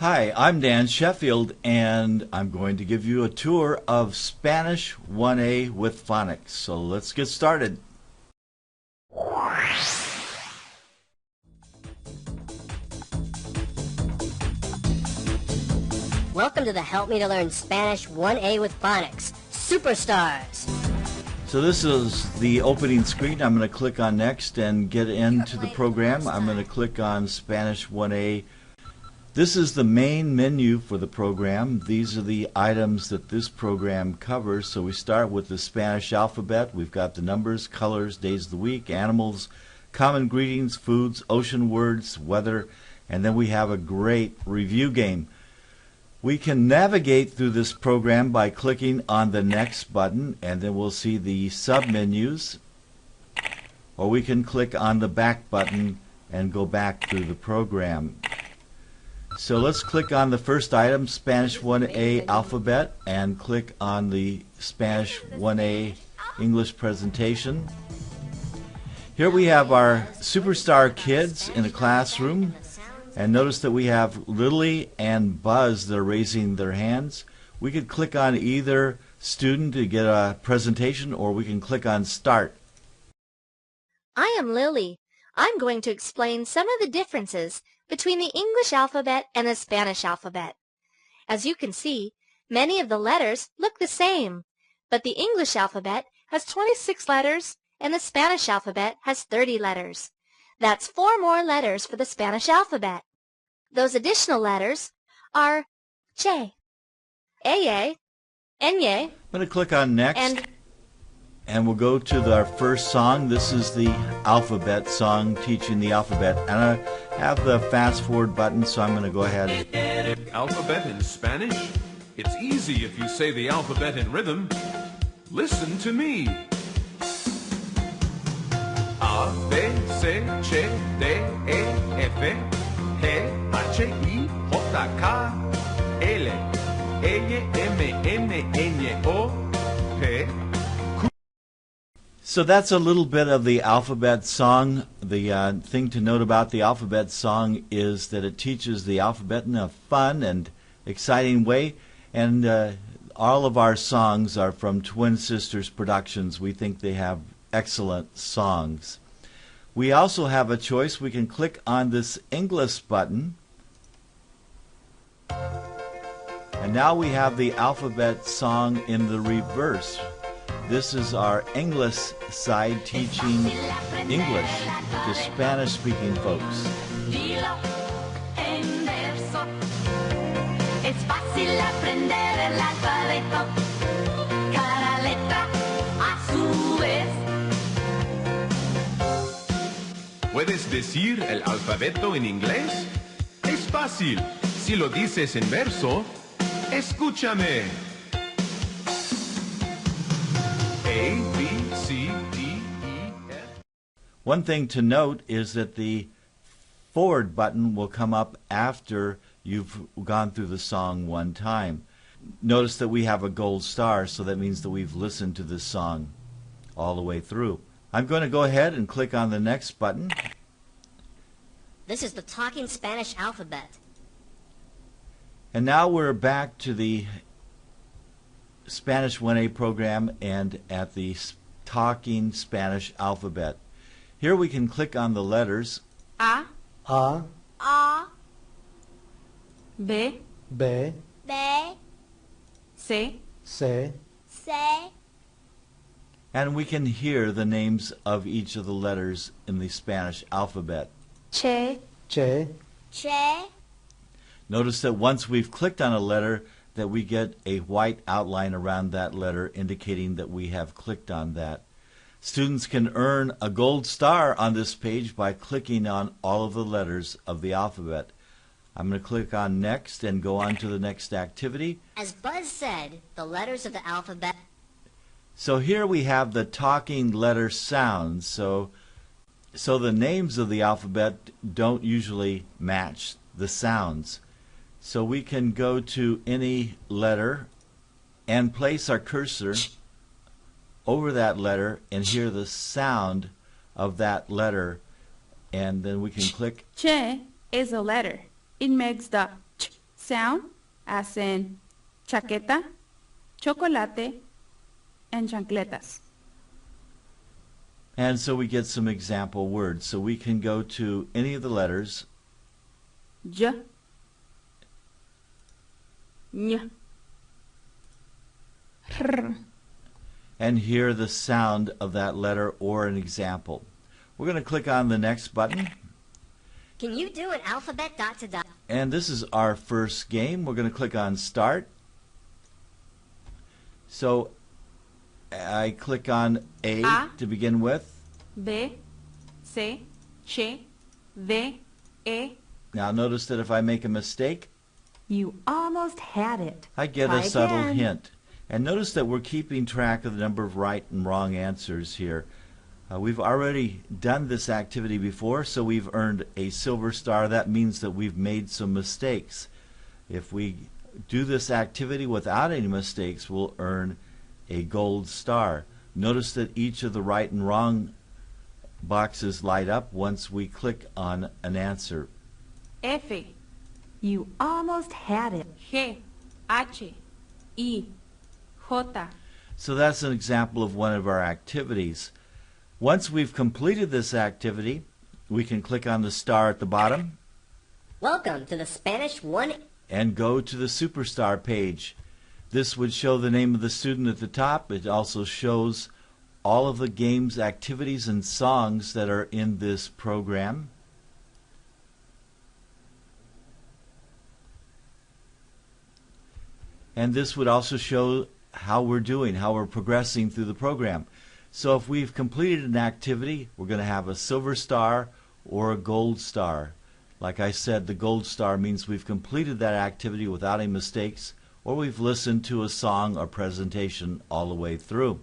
Hi, I'm Dan Sheffield, and I'm going to give you a tour of Spanish 1A with Phonics. So let's get started. Welcome to the Help Me to Learn Spanish 1A with Phonics, Superstars. So this is the opening screen. I'm going to click on Next and get into the program. I'm going to click on Spanish 1A. This is the main menu for the program. These are the items that this program covers. So we start with the Spanish alphabet. We've got the numbers, colors, days of the week, animals, common greetings, foods, ocean words, weather, and then we have a great review game. We can navigate through this program by clicking on the Next button, and then we'll see the sub-menus, or we can click on the Back button and go back through the program. So let's click on the first item, Spanish 1A alphabet, and click on the Spanish 1A English presentation. Here we have our superstar kids in a classroom, and notice that we have Lily and Buzz that are raising their hands. We could click on either student to get a presentation, or we can click on Start. I am Lily. I'm going to explain some of the differences between the English alphabet and the Spanish alphabet. As you can see, many of the letters look the same, but the English alphabet has 26 letters and the Spanish alphabet has 30 letters. That's 4 more letters for the Spanish alphabet. Those additional letters are che, eye, enye, I'm going to click on Next, and we'll go to our first song. This is the alphabet song, teaching the alphabet. And I have the fast forward button, so I'm going to go ahead. Alphabet in Spanish? It's easy if you say the alphabet in rhythm. Listen to me. A, B, C, Ch, D, E, F, G, H, I, J, K, L, M, N, N, O, P. So that's a little bit of the alphabet song. The thing to note about the alphabet song is that it teaches the alphabet in a fun and exciting way. And all of our songs are from Twin Sisters Productions. We think they have excellent songs. We also have a choice. We can click on this English button. And now we have the alphabet song in the reverse. This is our English side teaching English to Spanish-speaking folks. ¿Puedes decir el alfabeto en inglés? Es fácil. Si lo dices en verso, escúchame. A, B, C, D, E, F. One thing to note is that the forward button will come up after you've gone through the song one time. Notice that we have a gold star, so that means that we've listened to this song all the way through. I'm going to go ahead and click on the Next button. This is the Talking Spanish alphabet. And now we're back to the Spanish 1A program and at the Talking Spanish alphabet. Here we can click on the letters A, B, B, C, C, and we can hear the names of each of the letters in the Spanish alphabet. che, Che, Notice that once we've clicked on a letter, that we get a white outline around that letter indicating that we have clicked on that. Students can earn a gold star on this page by clicking on all of the letters of the alphabet. I'm going to click on Next and go on to the next activity. As Buzz said, the letters of the alphabet. So here we have the talking letter sounds. So the names of the alphabet don't usually match the sounds. So we can go to any letter and place our cursor over that letter and hear the sound of that letter, and then we can click. che is a letter. It makes the ch sound, as in chaqueta, chocolate, and chancletas. And so we get some example words. So we can go to any of the letters J, Ñ, R. and hear the sound of that letter or an example. We're going to click on the next button. Can you do an alphabet dot to dot? And this is our first game. We're going to click on Start. So I click on A to begin with. B, C, Ch, D, E. Now notice that if I make a mistake, You almost had it. I get Try a subtle again. hint. And notice that we're keeping track of the number of right and wrong answers here. We've already done this activity before, so we've earned a silver star. That means that we've made some mistakes. If we do this activity without any mistakes, we'll earn a gold star. Notice that each of the right and wrong boxes light up once we click on an answer. F, You almost had it. G, H, I, J. So that's an example of one of our activities. Once we've completed this activity, we can click on the star at the bottom Welcome to the Spanish 1 and go to the Superstar page. This would show the name of the student at the top. It also shows all of the games, activities, and songs that are in this program. And this would also show how we're doing, how we're progressing through the program. So if we've completed an activity, we're going to have a silver star or a gold star. Like I said, the gold star means we've completed that activity without any mistakes, or we've listened to a song or presentation all the way through.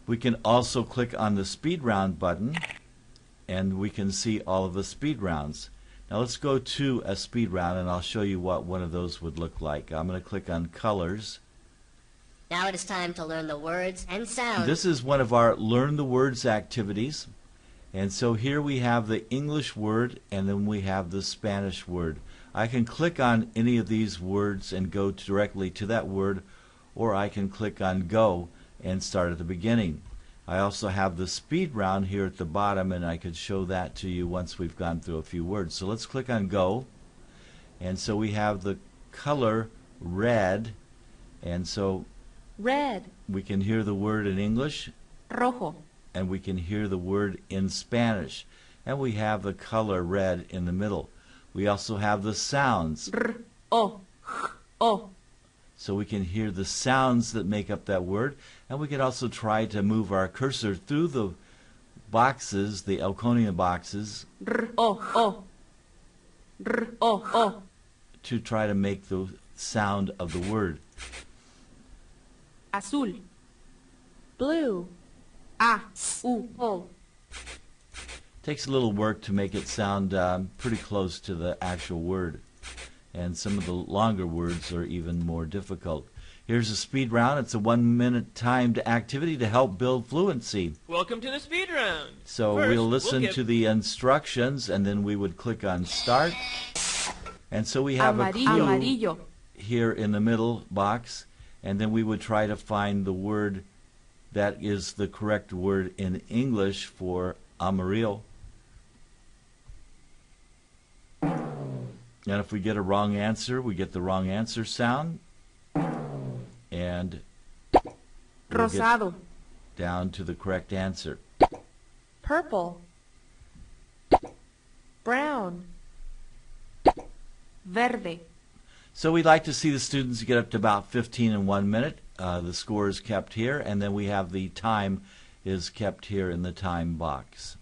We can also click on the speed round button, and we can see all of the speed rounds. Now let's go to a speed round, and I'll show you what one of those would look like. I'm going to click on Colors. Now it is time to learn the words and sounds. This is one of our Learn the Words activities. And so here we have the English word, and then we have the Spanish word. I can click on any of these words and go directly to that word, or I can click on Go and start at the beginning. I also have the speed round here at the bottom, and I could show that to you once we've gone through a few words. So let's click on Go. And so we have the color red, and so Red, we can hear the word in English, rojo, and we can hear the word in Spanish. And we have the color red in the middle. We also have the sounds. R, O, H, O. So we can hear the sounds that make up that word. And we can also try to move our cursor through the boxes, the Elconia boxes, R, O, O. R, O, O. to try to make the sound of the word. Azul, blue, A, U, O. Takes a little work to make it sound pretty close to the actual word. And some of the longer words are even more difficult. Here's a speed round. It's a 1-minute timed activity to help build fluency. Welcome to the speed round. So First, we'll listen give- to the instructions, and then we would click on Start. And so we have a clue Amarillo, here in the middle box, and then we would try to find the word that is the correct word in English for amarillo. And if we get a wrong answer, we get the wrong answer sound, and we'll get rosado, down to the correct answer. purple, brown, verde, So we'd like to see the students get up to about 15 in 1 minute. The score is kept here, and then we have the time is kept here in the time box.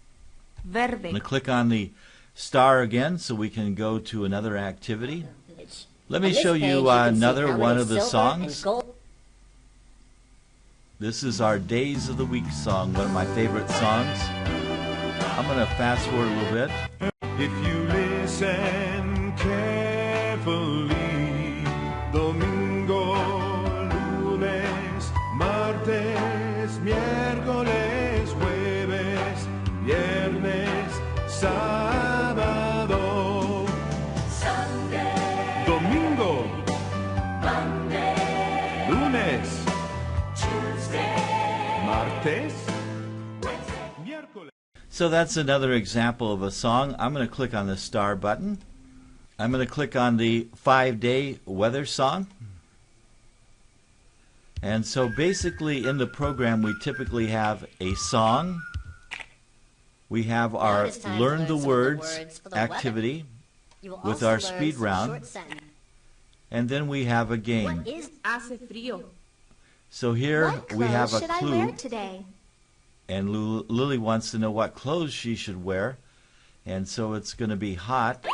I'm going to verde, click on the star again so we can go to another activity. Let me On this show page, you can see another how one many of the silver and songs. gold- This is our Days of the Week song, one of my favorite songs. I'm going to fast forward a little bit. If you listen carefully, domingo, lunes, martes, miércoles, jueves, viernes, sábado, domingo. Martes. Miércoles. So that's another example of a song. I'm going to click on the star button. I'm going to click on the 5-day weather song. And so basically in the program we typically have a song. We have our Now it is time to Learn the some of Words for the activity You will with also our learn speed some round. short sentence. And then we have a game. What is Hace frío. So here What we have clothes a should I wear clue. today? And Lily wants to know what clothes she should wear. And so it's going to be hot.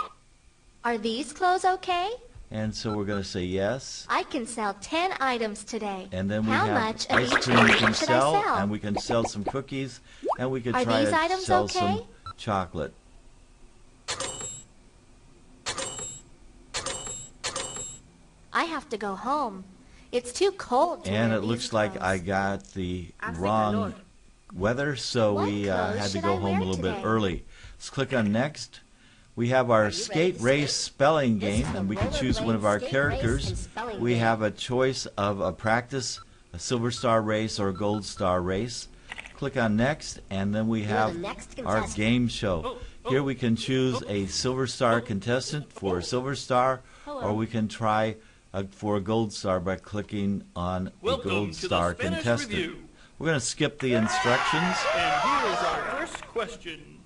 Are these clothes okay? And so we're going to say yes. I can sell 10 items today. And then we How have much of ice each cream we item can should sell, I sell? and we can sell some cookies, and we could Are try these to items sell okay? some chocolate. I have to go home. It's too cold to And wear it looks these like clothes. I got the Hace wrong calor. weather, so What we clothes had to should go I home a wear little bit today? early. Let's click on next. We have our skate to race skate? spelling This game, is the and we can choose one of our rollerblade skate race characters. and spelling We game. have a choice of a practice, a silver star race, or a gold star race. Click on next, and then we You're have the next our contestant. game show. Here we can choose a silver star contestant for a silver star, or we can try for a gold star by clicking on a Welcome gold to the star Spanish contestant. Review. We're going to skip the instructions. And here is our first question.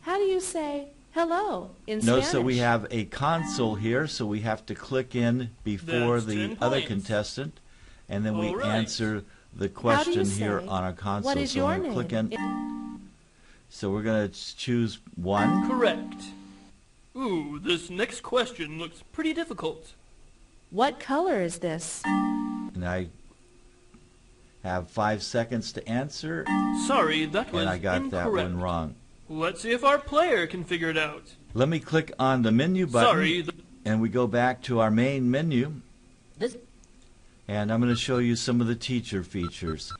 How do you say hello in Notice Spanish? that we have a console here, so we have to click in before That's the 10 other points. contestant, and then we All right. answer the How do you question here say, on our console. What is so your I'm gonna name? click in. So we're going to choose one. Correct. Ooh, this next question looks pretty difficult. What color is this? And I have 5 seconds to answer, Sorry, that was and I got incorrect. that one wrong. Let's see if our player can figure it out. Let me click on the menu button, Sorry, and we go back to our main menu, This and I'm going to show you some of the teacher features.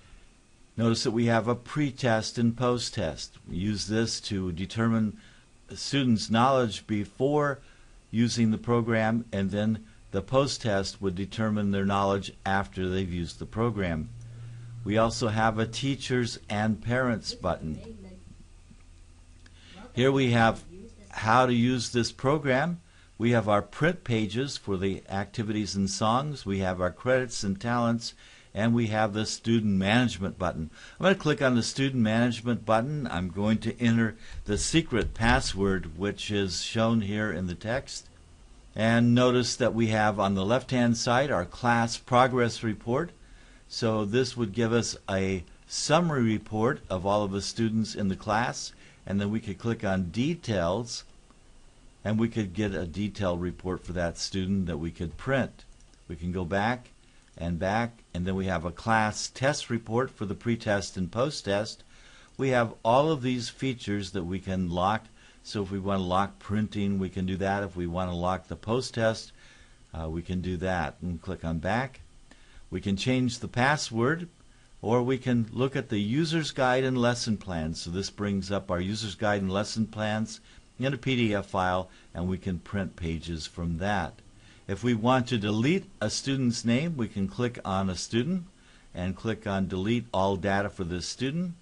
Notice that we have a pre-test and post-test. We use this to determine a students' knowledge before using the program, and then the post-test would determine their knowledge after they've used the program. We also have a teachers and parents button. Here we have how to use this program. We have our print pages for the activities and songs. We have our credits and talents, and we have the student management button. I'm going to click on the student management button. I'm going to enter the secret password, which is shown here in the text. And notice that we have on the left-hand side our class progress report. So this would give us a summary report of all of the students in the class, and then we could click on details, and we could get a detailed report for that student that we could print. We can go back, and then we have a class test report for the pre-test and post-test. We have all of these features that we can lock. So if we want to lock printing, we can do that. If we want to lock the post-test, we can do that. And click on back. We can change the password, or we can look at the user's guide and lesson plans. So this brings up our user's guide and lesson plans in a PDF file, and we can print pages from that. If we want to delete a student's name, we can click on a student and click on delete all data for this student.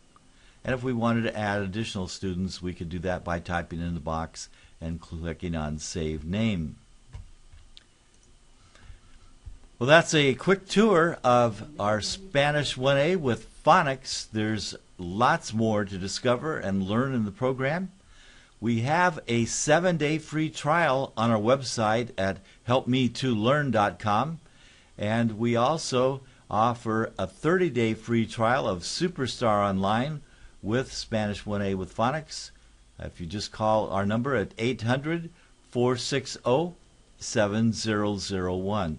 And if we wanted to add additional students, we could do that by typing in the box and clicking on Save Name. Well, that's a quick tour of our Spanish 1A with Phonics. There's lots more to discover and learn in the program. We have a 7-day free trial on our website at helpme2learn.com, and we also offer a 30-day free trial of Superstar Online with Spanish 1A with Phonics. If you just call our number at 800-460-7001.